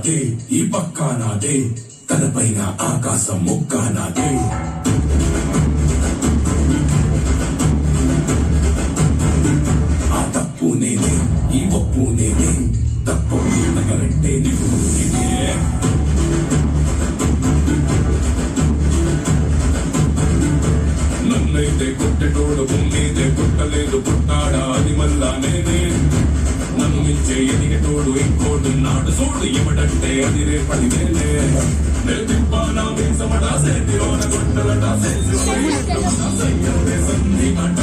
నాదే, ఈ పక్కా నాదే, తలపైన ఆకాశం ముక్కా నాదే. ఆ తప్పు నేనే, ఈ ఒప్పు నేనే, తప్పు తగలంటే నీకు నేనే. నన్నైతే కొట్టెటోడు భూమితే పుట్టలేదు, పుట్టాడా అది మళ్ళా నేనే. నన్ను మించే ఎదిగేటోడు ఇంకోడున్నాడు చూడు, ఇవ్వడంటే అది రేపటి నేనే. తిప్పానా మీసమడా సేతిలోన గుంటలట, సంధి అట.